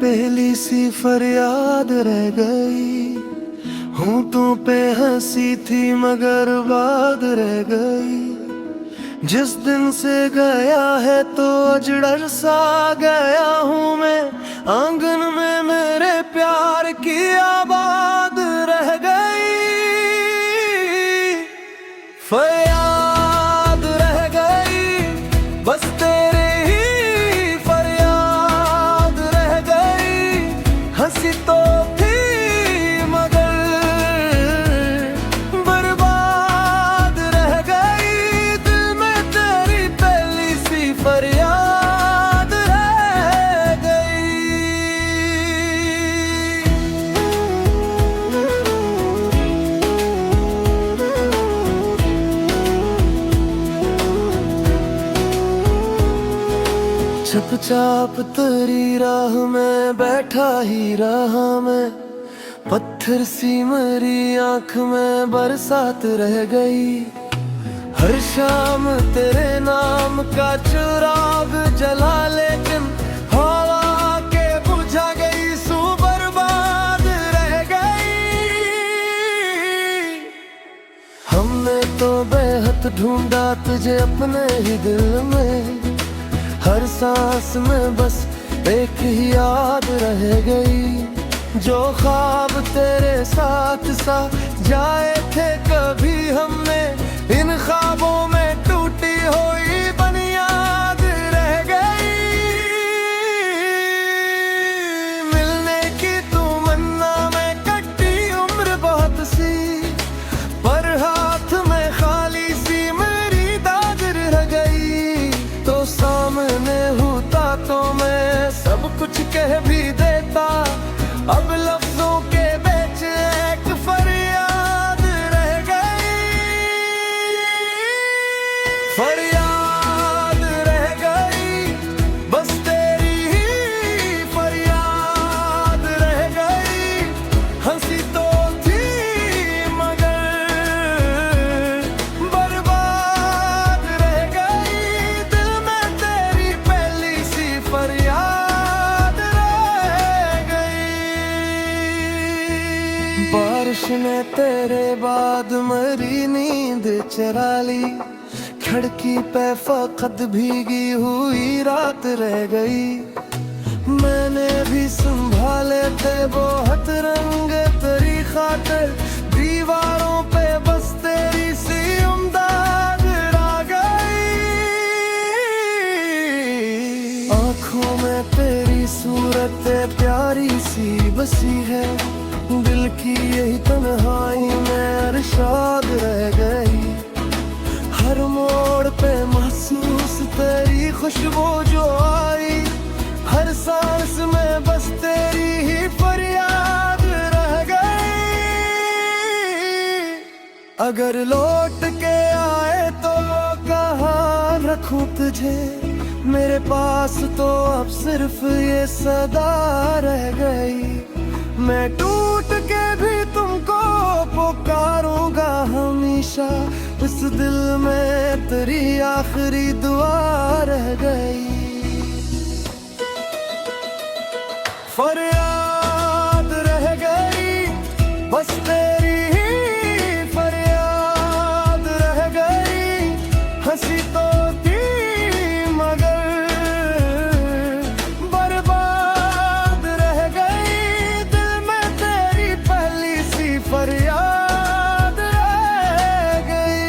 पहली सी फरियाद रह गई। होंठों पे हंसी थी मगर बात रह गई। जिस दिन से गया है तो अजड़र सा गया हूँ मैं। आंगन में मेरे प्यार की आबाद रह गई। फरियाद रह गई बस तेरे ही फरियाद रह गई। हंसी तो थी मगर बर्बाद रह गई। दिल में तेरी पहली सी फरियाद रह गई। चुपचाप तेरी राह में बैठा ही रहा मैं। पत्थर सी मेरी आंख में बरसात रह गई। हर शाम तेरे नाम का चिराग जला लेकिन हवा के बुझा गई। सू बर्बाद रह गई। हमने तो बेहद ढूंढा तुझे अपने ही दिल में। हर सांस में बस एक ही याद रह गई। जो ख्वाब तेरे साथ सा जाए थे कभी हमने, इन ख्वाबों में टूटी हुई बुनियाद रह गई। मिलने की तमन्ना में कटी उम्र बहुत सी, पर हाथ में खाली सी मेरी दाद रह गई। तो सामने होता तो मैं सब कुछ कह भी देता। अब लफ्जों के बीच एक फरियाद रह गई। फरियाद रह गई बस तेरी ही फरियाद रह गई। हंसी तो थी मगर बर्बाद रह गई। दिल में तेरी पहली सी फरियाद रह गई। बारिश ने तेरे बाद मेरी नींद चुरा ली। खिड़की पे फकत भीगी हुई रात रह गई। मैंने भी संभाले थे बहुत रंग तेरी खातिर। दीवारों पे बस तेरी सी उम्दाद रह गई। आँखों में तेरी सूरत प्यारी सी बसी है। दिल की यही तन्हाई में अरशाद रह गई। हर मोड़ पे महसूस तेरी खुशबू जो आई। हर सांस में बस तेरी ही फरियाद रह गई। अगर लौट के आए तो कहाँ रखूं तुझे, मेरे पास तो अब सिर्फ ये सदा रह गई। मैं टूट के भी तुमको पुकारूंगा हमेशा। इस दिल में तेरी आखिरी दुआ रह गई। फरियाद रह गई बस तेरी ही फरियाद रह गई। हंसी तो थी मगर बर्बाद रह गई। दिल में तेरी पहली सी फरियाद रह गई।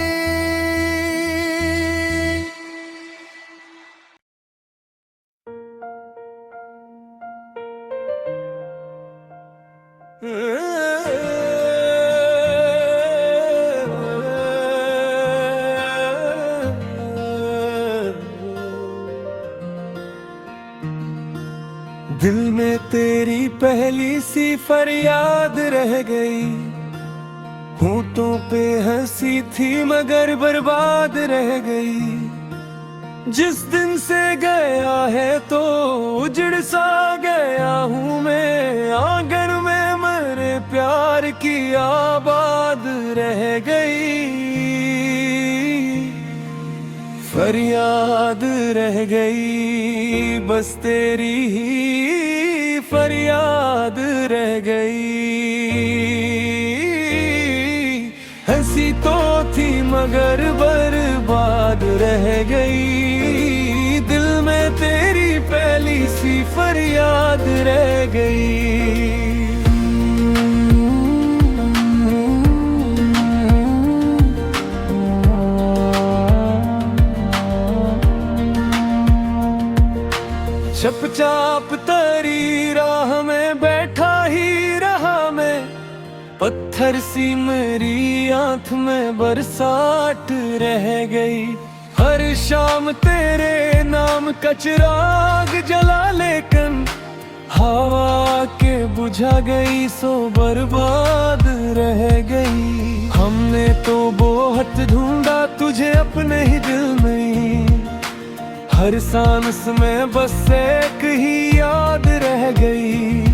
दिल में तेरी पहली सी फरियाद रह गई। होंठों पे हंसी थी मगर बर्बाद रह गई। जिस दिन से गया है तो उजड़ सा गया हूँ मैं। आंगन में मेरे प्यार की आबाद रह गई। फरियाद रह गई बस तेरी ही फरियाद याद रह गई। हंसी तो थी मगर बर्बाद रह गई, दिल में तेरी पहली सी फरियाद रह गई। चुपचाप तेरी राह में बैठा ही रहा मैं, पत्थर सी मेरी आंख में बरसात रह गई। हर शाम तेरे नाम का चिराग जला लेकिन हवा के बुझा गई, सो बर्बाद रह गई। हमने तो बहुत ढूंढा तुझे अपने ही दिल में, हर सांस में बस एक ही याद रह गई।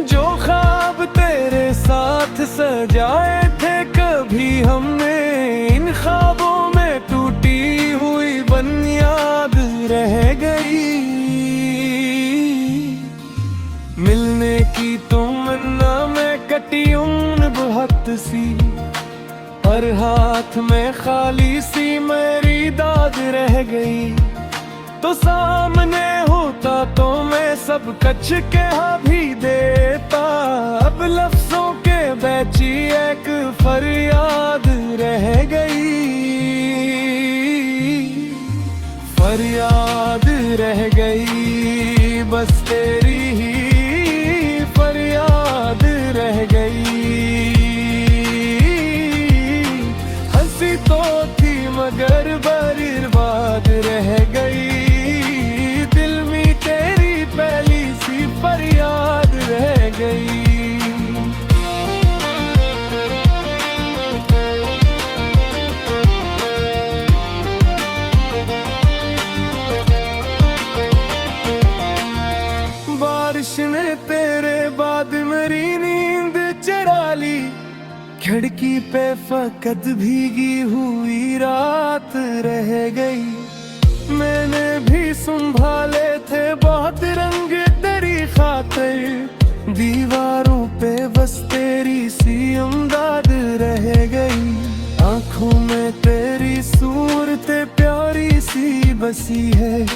जो ख्वाब तेरे साथ सजाए थे कभी हमने, इन ख्वाबों में टूटी हुई बुनियाद रह गई। मिलने की तमन्ना में कटी उम्र बहुत सी, पर हाथ में खाली सी मेरी दाद रह गई। तो सामने होता तो मैं सब कच कह भी देता, अब लफ्जों के बैची एक फरियाद रह गई। फरियाद रह गई, बस तेरी ही फरियाद रह गई। हंसी तो थी मगर बर्बाद रह गई, फरियाद रह गई। बारिश ने तेरे बाद मेरी नींद चुरा ली, खिड़की पे फकत भीगी हुई रात रह गई। मैंने भी संभाले थे बहुत रंग तेरी खातिर, दीवारों पे बस तेरी सी अमदाद रह गई। आंखों में तेरी सूरत प्यारी सी बसी है,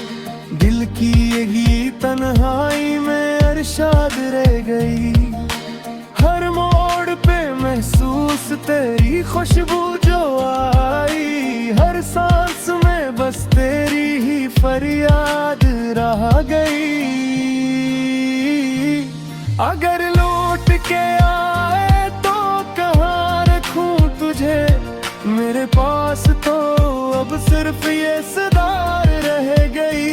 दिल की यही तन्हाई में अरशाद रह गई। हर मोड़ पे महसूस तेरी खुशबू जो आई, हर सांस में बस तेरी ही फरियाद रह गई। अगर लौट के आए तो कहाँ रखूं तुझे, मेरे पास तो अब सिर्फ ये सदार रह गई।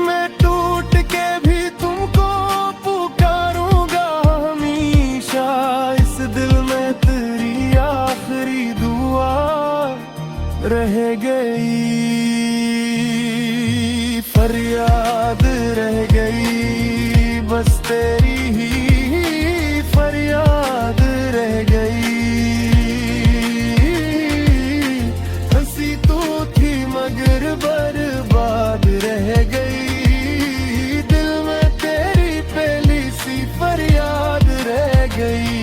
मैं टूट के भी तुमको पुकारूंगा हमेशा, इस दिल में तेरी आखिरी दुआ रह गई। फरियाद रह गई, बस तेरी ही फरियाद रह गई। हंसी तो थी मगर बर्बाद रह गई, दिल में तेरी पहली सी फरियाद रह गई।